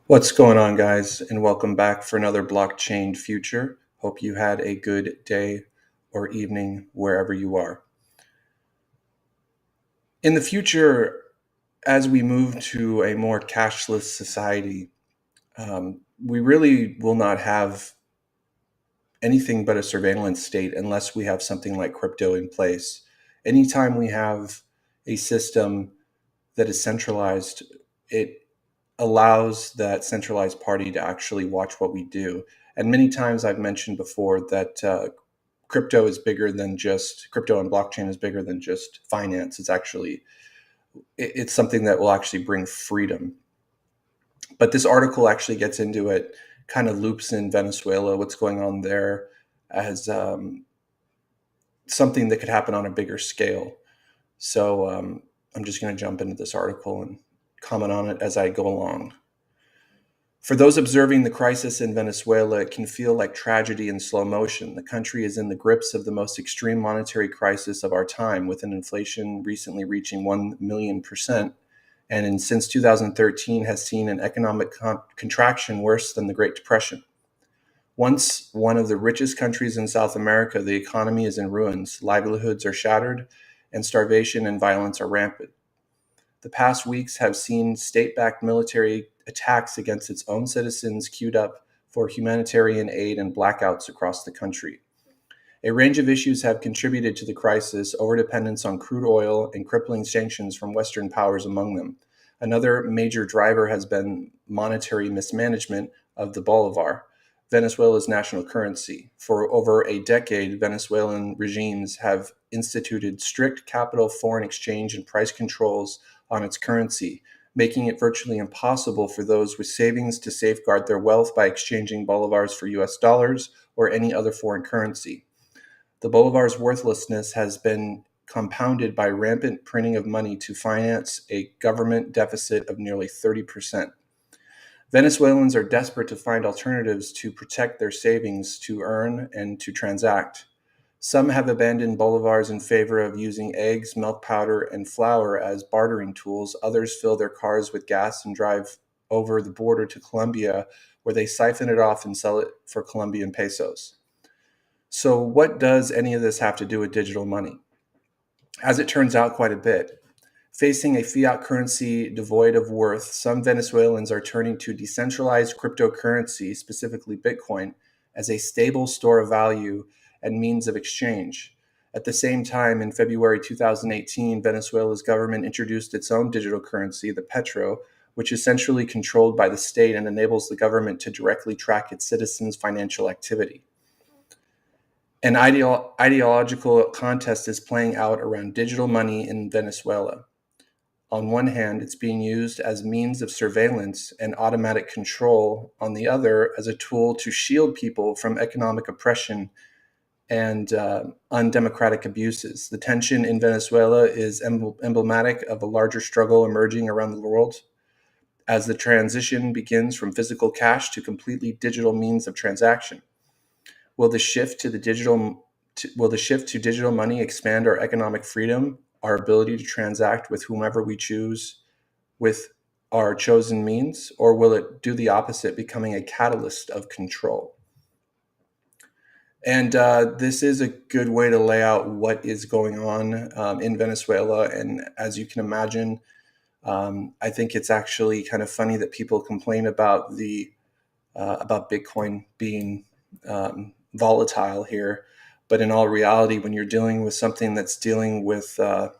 What's going on, guys, and welcome back for another blockchain future. Hope you had a good day or evening wherever you are. In the future, as we move to a more cashless society, we really will not have anything but a surveillance state unless we have something like crypto in place. Anytime we have a system that is centralized, it allows that centralized party to actually watch what we do. And many times I've mentioned before that crypto is bigger than just crypto, and blockchain is bigger than just finance. It's something that will actually bring freedom. But this article actually gets into it, kind of loops in Venezuela, what's going on there, as something that could happen on a bigger scale. So I'm just going to jump into this article and comment on it as I go along. For those observing the crisis in Venezuela, it can feel like tragedy in slow motion. The country is in the grips of the most extreme monetary crisis of our time, with an inflation recently reaching 1 million%, and since 2013 has seen an economic contraction worse than the Great Depression. Once one of the richest countries in South America, the economy is in ruins, livelihoods are shattered, and starvation and violence are rampant. The past weeks have seen state-backed military attacks against its own citizens queued up for humanitarian aid and blackouts across the country. A range of issues have contributed to the crisis, overdependence on crude oil and crippling sanctions from Western powers among them. Another major driver has been monetary mismanagement of the bolivar, Venezuela's national currency. For over a decade, Venezuelan regimes have instituted strict capital foreign exchange and price controls on its currency, making it virtually impossible for those with savings to safeguard their wealth by exchanging bolivars for US dollars or any other foreign currency. The bolivar's worthlessness has been compounded by rampant printing of money to finance a government deficit of nearly 30%. Venezuelans are desperate to find alternatives to protect their savings, to earn, and to transact. Some have abandoned bolivars in favor of using eggs, milk powder, and flour as bartering tools. Others fill their cars with gas and drive over the border to Colombia, where they siphon it off and sell it for Colombian pesos. So, what does any of this have to do with digital money? As it turns out, quite a bit. Facing a fiat currency devoid of worth, some Venezuelans are turning to decentralized cryptocurrency, specifically Bitcoin, as a stable store of value and means of exchange. At the same time, in February 2018, Venezuela's government introduced its own digital currency, the petro, which is centrally controlled by the state and enables the government to directly track its citizens' financial activity. An ideological contest is playing out around digital money in Venezuela. On one hand, it's being used as means of surveillance and automatic control. On the other, as a tool to shield people from economic oppression and undemocratic abuses. The tension in Venezuela is emblematic of a larger struggle emerging around the world as the transition begins from physical cash to completely digital means of transaction. Will the shift to digital money expand our economic freedom, our ability to transact with whomever we choose with our chosen means, or will it do the opposite, becoming a catalyst of control? And this is a good way to lay out what is going on in Venezuela. And as you can imagine, I think it's actually kind of funny that people complain about about Bitcoin being volatile here, but in all reality, when you're dealing with something that's dealing with how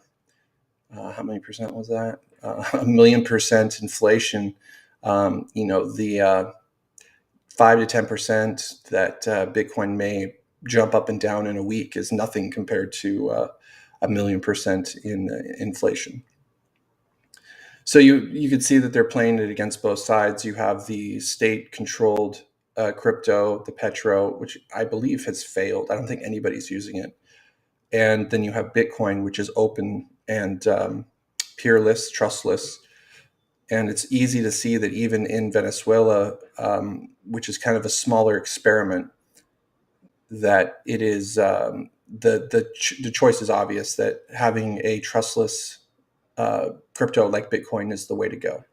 many percent was that? 1,000,000% inflation. The 5 to 10% that Bitcoin may jump up and down in a week is nothing compared to 1,000,000% in inflation. So you could see that they're playing it against both sides. You have the state-controlled crypto, the petro, which I believe has failed. I don't think anybody's using it. And then you have Bitcoin, which is open and peerless, trustless. And it's easy to see that even in Venezuela, which is kind of a smaller experiment, that it is the choice is obvious that having a trustless crypto like Bitcoin is the way to go.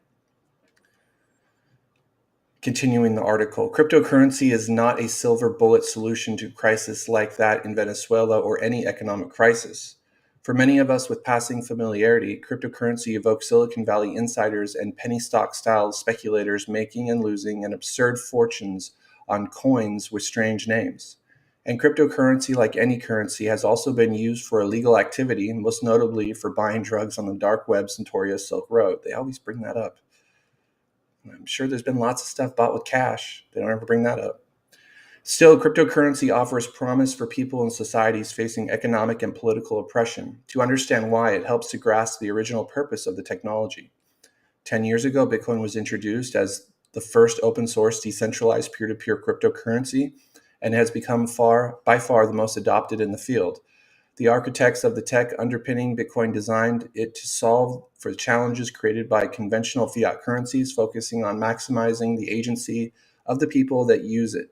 Continuing the article, cryptocurrency is not a silver bullet solution to crisis like that in Venezuela or any economic crisis. For many of us with passing familiarity, cryptocurrency evokes Silicon Valley insiders and penny stock style speculators making and losing an absurd fortunes on coins with strange names. And cryptocurrency, like any currency, has also been used for illegal activity, most notably for buying drugs on the dark web's notorious Silk Road. They always bring that up. I'm sure there's been lots of stuff bought with cash. They don't ever bring that up. Still, cryptocurrency offers promise for people and societies facing economic and political oppression. To understand why, it helps to grasp the original purpose of the technology. 10 years ago, Bitcoin was introduced as the first open source decentralized peer-to-peer cryptocurrency and has become by far the most adopted in the field. The architects of the tech underpinning Bitcoin designed it to solve for the challenges created by conventional fiat currencies, focusing on maximizing the agency of the people that use it.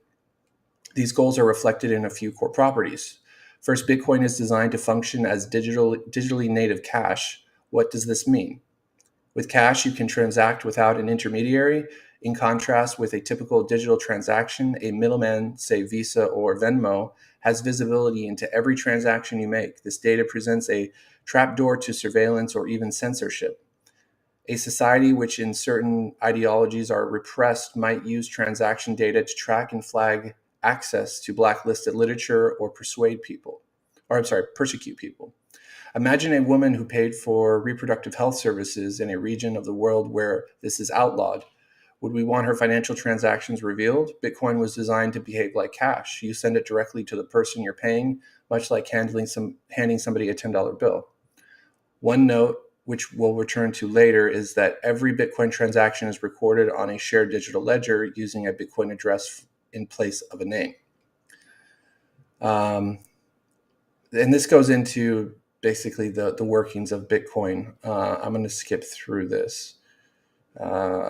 These goals are reflected in a few core properties. First, Bitcoin is designed to function as digitally native cash. What does this mean? With cash, you can transact without an intermediary. In contrast with a typical digital transaction, a middleman, say Visa or Venmo, has visibility into every transaction you make. This data presents a trapdoor to surveillance or even censorship. A society which in certain ideologies are repressed might use transaction data to track and flag access to blacklisted literature or persecute people. Imagine a woman who paid for reproductive health services in a region of the world where this is outlawed. Would we want her financial transactions revealed? Bitcoin was designed to behave like cash. You send it directly to the person you're paying, much like handing somebody a $10 bill. One note, which we'll return to later, is that every Bitcoin transaction is recorded on a shared digital ledger using a Bitcoin address in place of a name. And this goes into basically the workings of Bitcoin. I'm going to skip through this.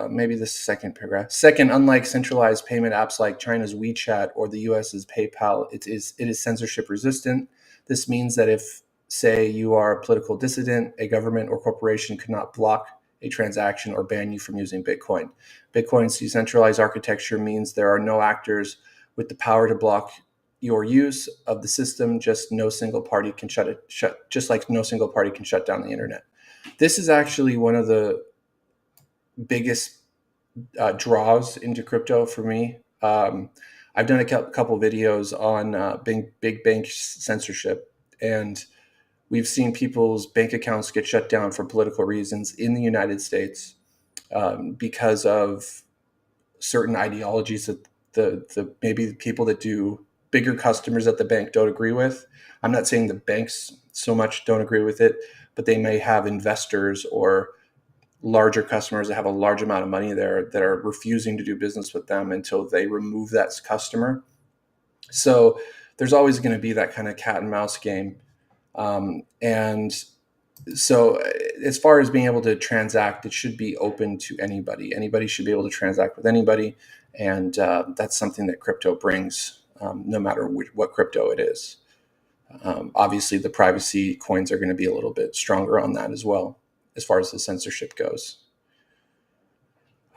Maybe the second paragraph. Second, unlike centralized payment apps like China's WeChat or the US's PayPal, it is censorship resistant. This means that if, say, you are a political dissident, a government or corporation could not block a transaction or ban you from using Bitcoin. Bitcoin's decentralized architecture means there are no actors with the power to block your use of the system. Just like no single party can shut down the internet. This is actually one of the biggest draws into crypto for me. I've done a couple videos on big bank censorship, and we've seen people's bank accounts get shut down for political reasons in the United States because of certain ideologies that the maybe the people that do bigger customers at the bank don't agree with. I'm not saying the banks so much don't agree with it, but they may have investors or larger customers that have a large amount of money there that are refusing to do business with them until they remove that customer. So there's always going to be that kind of cat and mouse game. And so as far as being able to transact, it should be open to anybody. Anybody should be able to transact with anybody. And that's something that crypto brings, no matter what crypto it is. Obviously, the privacy coins are going to be a little bit stronger on that as well, as far as the censorship goes.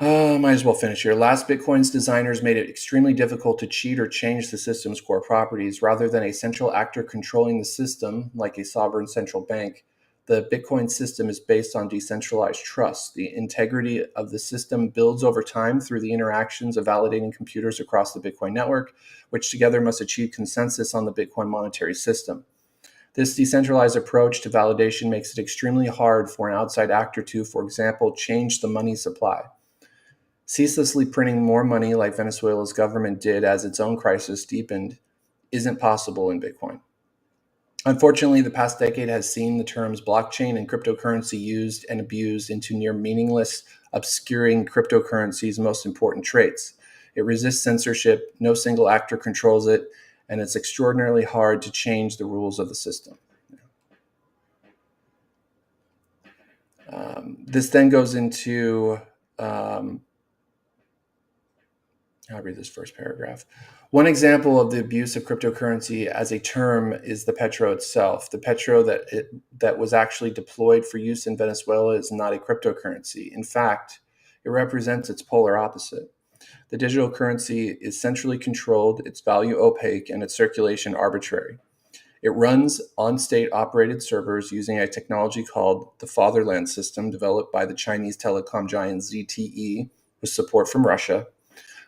Might as well finish here. Last, Bitcoin's designers made it extremely difficult to cheat or change the system's core properties. Rather than a central actor controlling the system, like a sovereign central bank, the Bitcoin system is based on decentralized trust. The integrity of the system builds over time through the interactions of validating computers across the Bitcoin network, which together must achieve consensus on the Bitcoin monetary system. This decentralized approach to validation makes it extremely hard for an outside actor to, for example, change the money supply. Ceaselessly printing more money like Venezuela's government did as its own crisis deepened isn't possible in Bitcoin. Unfortunately, the past decade has seen the terms blockchain and cryptocurrency used and abused into near meaningless, obscuring cryptocurrency's most important traits. It resists censorship, no single actor controls it, and it's extraordinarily hard to change the rules of the system. This then goes into, I'll read this first paragraph. One example of the abuse of cryptocurrency as a term is the petro itself. The petro that was actually deployed for use in Venezuela is not a cryptocurrency. In fact, it represents its polar opposite. The digital currency is centrally controlled, its value opaque, and its circulation arbitrary. It runs on state-operated servers using a technology called the Fatherland system, developed by the Chinese telecom giant ZTE with support from Russia.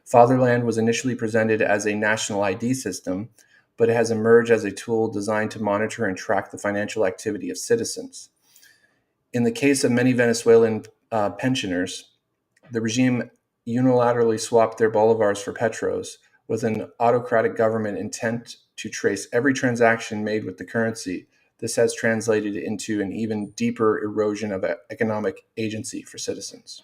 Fatherland was initially presented as a national ID system, but it has emerged as a tool designed to monitor and track the financial activity of citizens. In the case of many Venezuelan pensioners, the regime unilaterally swapped their bolivars for petros, with an autocratic government intent to trace every transaction made with the currency. This has translated into an even deeper erosion of economic agency for citizens.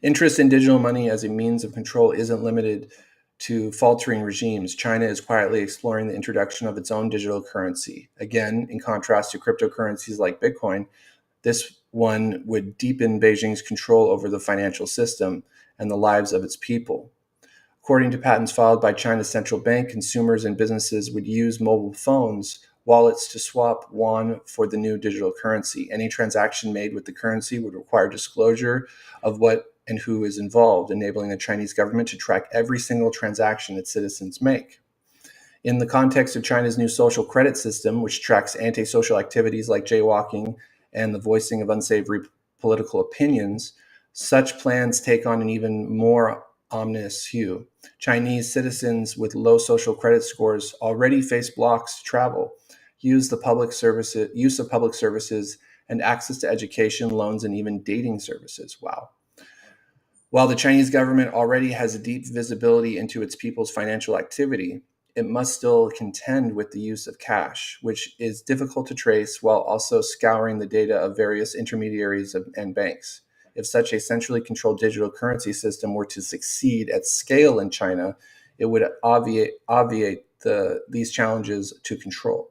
Interest in digital money as a means of control isn't limited to faltering regimes. China is quietly exploring the introduction of its own digital currency. Again, in contrast to cryptocurrencies like Bitcoin, this one would deepen Beijing's control over the financial system and the lives of its people. According to patents filed by China's central bank, consumers and businesses would use mobile phones, wallets to swap yuan for the new digital currency. Any transaction made with the currency would require disclosure of what and who is involved, enabling the Chinese government to track every single transaction its citizens make. In the context of China's new social credit system, which tracks antisocial activities like jaywalking and the voicing of unsavory political opinions, such plans take on an even more ominous hue. Chinese citizens with low social credit scores already face blocks to travel, use of public services, and access to education, loans, and even dating services. Wow. While the Chinese government already has a deep visibility into its people's financial activity, it must still contend with the use of cash, which is difficult to trace while also scouring the data of various intermediaries and banks. If such a centrally controlled digital currency system were to succeed at scale in China, it would obviate these challenges to control.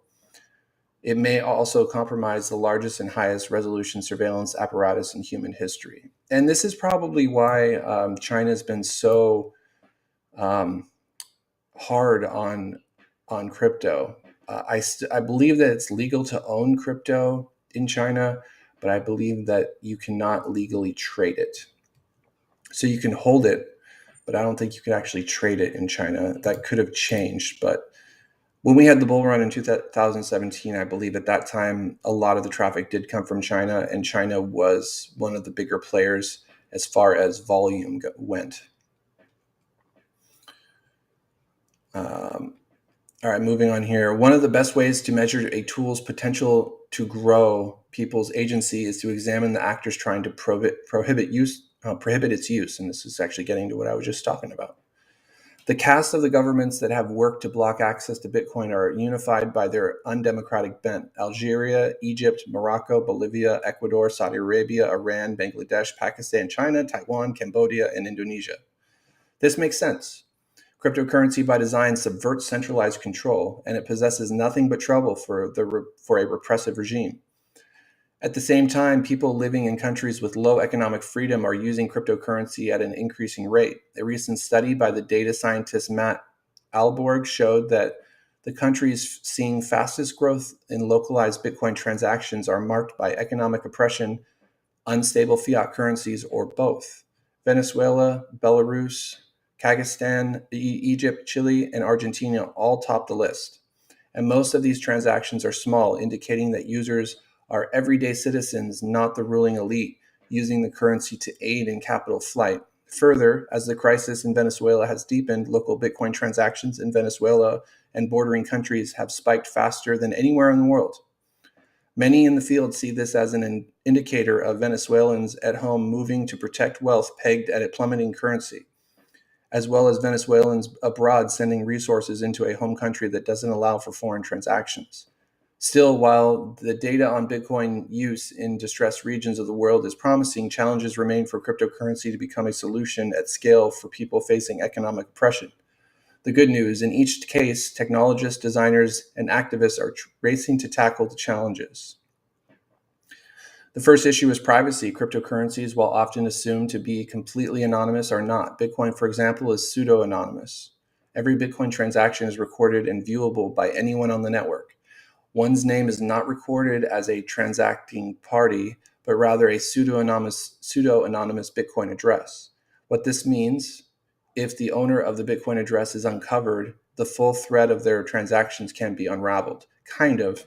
It may also compromise the largest and highest resolution surveillance apparatus in human history. And this is probably why China's been so hard on crypto. I believe that it's legal to own crypto in China, but I believe that you cannot legally trade it. So you can hold it, but I don't think you can actually trade it in China. That could have changed, but when we had the bull run in 2017, I believe at that time, a lot of the traffic did come from China, and China was one of the bigger players as far as volume went. All right, moving on here. One of the best ways to measure a tool's potential to grow people's agency is to examine the actors trying to prohibit its use. And this is actually getting to what I was just talking about. The cast of the governments that have worked to block access to Bitcoin are unified by their undemocratic bent. Algeria, Egypt, Morocco, Bolivia, Ecuador, Saudi Arabia, Iran, Bangladesh, Pakistan, China, Taiwan, Cambodia, and Indonesia. This makes sense. Cryptocurrency by design subverts centralized control, and it possesses nothing but trouble for a repressive regime. At the same time, people living in countries with low economic freedom are using cryptocurrency at an increasing rate. A recent study by the data scientist Matt Alborg showed that the countries seeing fastest growth in localized Bitcoin transactions are marked by economic oppression, unstable fiat currencies, or both. Venezuela, Belarus, Kazakhstan, Egypt, Chile, and Argentina all top the list. And most of these transactions are small, indicating that users are everyday citizens, not the ruling elite, using the currency to aid in capital flight. Further, as the crisis in Venezuela has deepened, local Bitcoin transactions in Venezuela and bordering countries have spiked faster than anywhere in the world. Many in the field see this as an indicator of Venezuelans at home moving to protect wealth pegged at a plummeting currency, as well as Venezuelans abroad sending resources into a home country that doesn't allow for foreign transactions. Still, while the data on Bitcoin use in distressed regions of the world is promising, challenges remain for cryptocurrency to become a solution at scale for people facing economic oppression. The good news, in each case, technologists, designers, and activists are racing to tackle the challenges. The first issue is privacy. Cryptocurrencies, while often assumed to be completely anonymous, are not. Bitcoin, for example, is pseudo-anonymous. Every Bitcoin transaction is recorded and viewable by anyone on the network. One's name is not recorded as a transacting party, but rather a pseudo-anonymous Bitcoin address. What this means, if the owner of the Bitcoin address is uncovered, the full thread of their transactions can be unraveled. Kind of.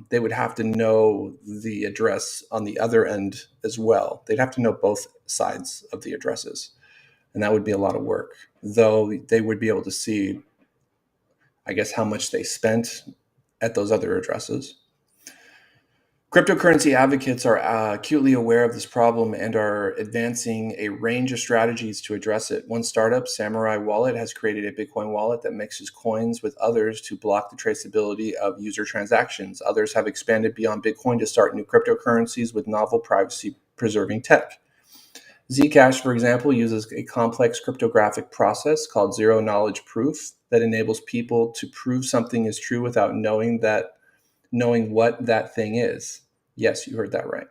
They would have to know the address on the other end as well. They'd have to know both sides of the addresses, and that would be a lot of work. Though they would be able to see, I guess, how much they spent at those other addresses. Cryptocurrency advocates are acutely aware of this problem and are advancing a range of strategies to address it. One startup, Samurai Wallet, has created a Bitcoin wallet that mixes coins with others to block the traceability of user transactions. Others have expanded beyond Bitcoin to start new cryptocurrencies with novel privacy-preserving tech. Zcash, for example, uses a complex cryptographic process called zero-knowledge proof that enables people to prove something is true without knowing what that thing is. Yes, you heard that right.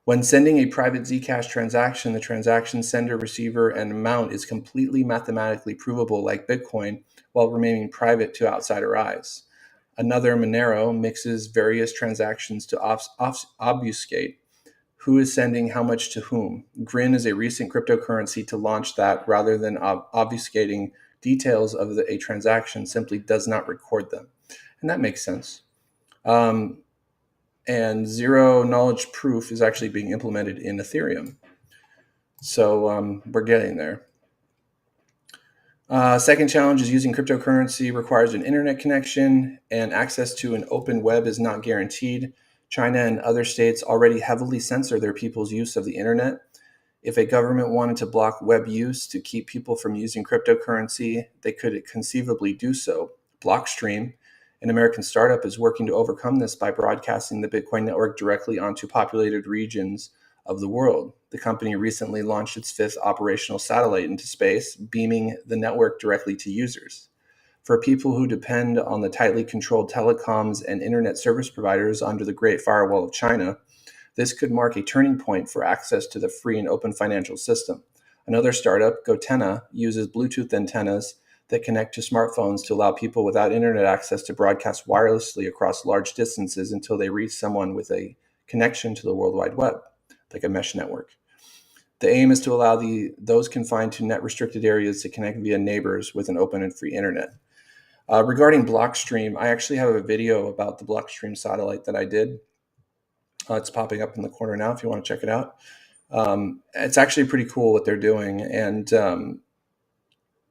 When sending a private Zcash transaction, the transaction sender, receiver, and amount is completely mathematically provable like Bitcoin while remaining private to outsider eyes. Another, Monero, mixes various transactions to obfuscate who is sending how much to whom. Grin is a recent cryptocurrency to launch that rather than obfuscating details of a transaction, simply does not record them. And that makes sense. And zero knowledge proof is actually being implemented in Ethereum. So we're getting there. Second challenge is using cryptocurrency requires an internet connection, and access to an open web is not guaranteed. China and other states already heavily censor their people's use of the internet. If a government wanted to block web use to keep people from using cryptocurrency, they could conceivably do so. Blockstream, an American startup, is working to overcome this by broadcasting the Bitcoin network directly onto populated regions of the world. The company recently launched its 5th operational satellite into space, beaming the network directly to users. For people who depend on the tightly controlled telecoms and internet service providers under the Great Firewall of China, this could mark a turning point for access to the free and open financial system. Another startup, Gotenna, uses Bluetooth antennas that connect to smartphones to allow people without internet access to broadcast wirelessly across large distances until they reach someone with a connection to the World Wide Web, like a mesh network. The aim is to allow those confined to net-restricted areas to connect via neighbors with an open and free internet. Regarding Blockstream, I actually have a video about the Blockstream satellite that I did. It's popping up in the corner now if you want to check it out. It's actually pretty cool what they're doing. And,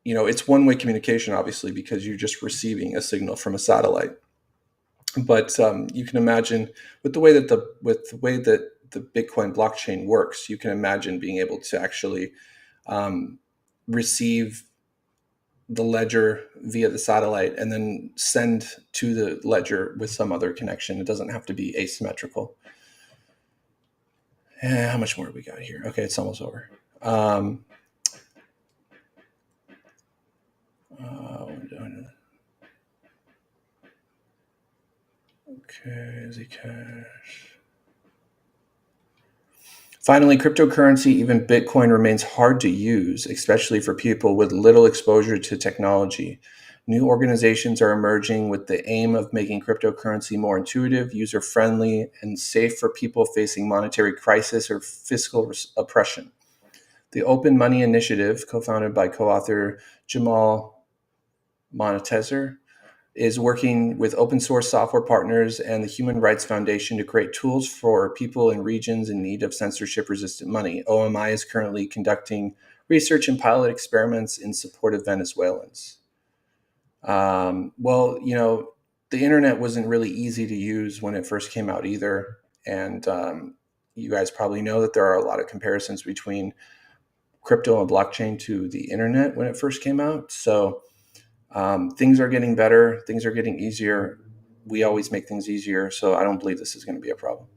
it's one-way communication, obviously, because you're just receiving a signal from a satellite. But you can imagine with the way that the Bitcoin blockchain works, you can imagine being able to actually receive the ledger via the satellite and then send to the ledger with some other connection. It doesn't have to be asymmetrical. How much more do we got here? Okay, it's almost over. Okay, Zcash. Finally, cryptocurrency, even Bitcoin, remains hard to use, especially for people with little exposure to technology. New organizations are emerging with the aim of making cryptocurrency more intuitive, user-friendly, and safe for people facing monetary crisis or fiscal oppression. The Open Money Initiative, co-founded by co-author Jamal Montezer, is working with open source software partners and the Human Rights Foundation to create tools for people in regions in need of censorship-resistant money. OMI is currently conducting research and pilot experiments in support of Venezuelans. The internet wasn't really easy to use when it first came out either. And you guys probably know that there are a lot of comparisons between crypto and blockchain to the internet when it first came out. So things are getting better. Things are getting easier. We always make things easier. So I don't believe this is going to be a problem.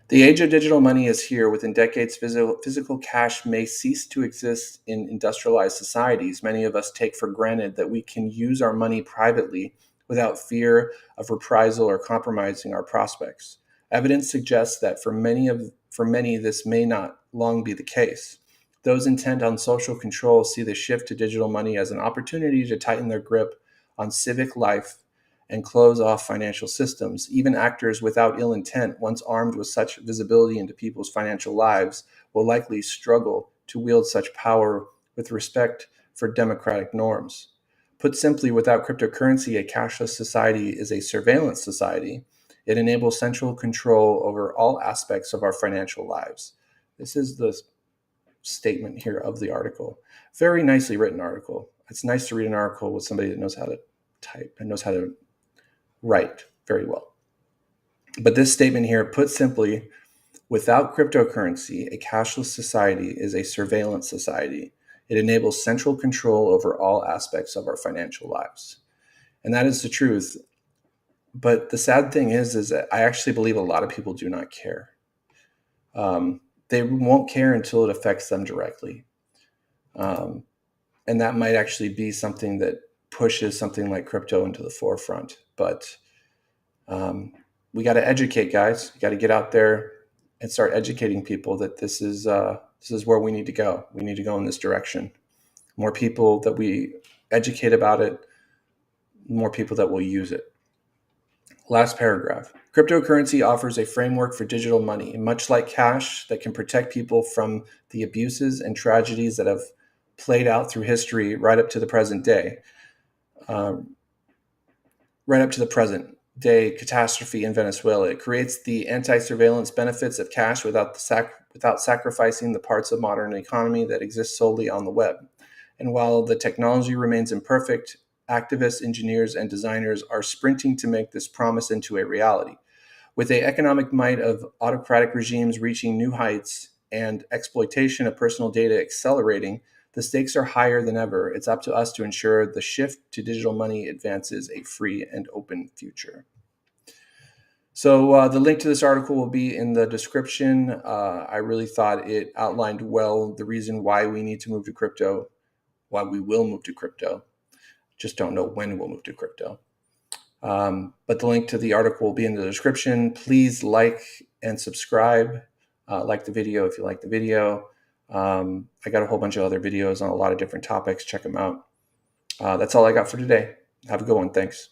The age of digital money is here. Within decades, physical cash may cease to exist in industrialized societies. Many of us take for granted that we can use our money privately without fear of reprisal or compromising our prospects. Evidence suggests that for many, this may not long be the case. Those intent on social control see the shift to digital money as an opportunity to tighten their grip on civic life and close off financial systems. Even actors without ill intent, once armed with such visibility into people's financial lives, will likely struggle to wield such power with respect for democratic norms. Put simply, without cryptocurrency, a cashless society is a surveillance society. It enables central control over all aspects of our financial lives. This is the statement here of the article. Very nicely written article. It's nice to read an article with somebody that knows how to type and knows how to write very well. But this statement here, put simply, without cryptocurrency, a cashless society is a surveillance society. It enables central control over all aspects of our financial lives. And that is the truth. But the sad thing is that I actually believe a lot of people do not care. They won't care until it affects them directly. And that might actually be something that pushes something like crypto into the forefront. But we got to educate, guys. We got to get out there and start educating people that this is where we need to go. We need to go in this direction. More people that we educate about it, more people that will use it. Last paragraph. Cryptocurrency offers a framework for digital money, much like cash, that can protect people from the abuses and tragedies that have played out through history right up to the present day. Catastrophe in Venezuela. It creates the anti-surveillance benefits of cash without sacrificing the parts of modern economy that exist solely on the web. And while the technology remains imperfect, activists, engineers, and designers are sprinting to make this promise into a reality. With the economic might of autocratic regimes reaching new heights and exploitation of personal data accelerating, the stakes are higher than ever. It's up to us to ensure the shift to digital money advances a free and open future. So the link to this article will be in the description. I really thought it outlined well the reason why we need to move to crypto, why we will move to crypto. Just don't know when we'll move to crypto. But the link to the article will be in the description. Please like and subscribe. Like the video if you like the video. I got a whole bunch of other videos on a lot of different topics. Check them out. That's all I got for today. Have a good one. Thanks.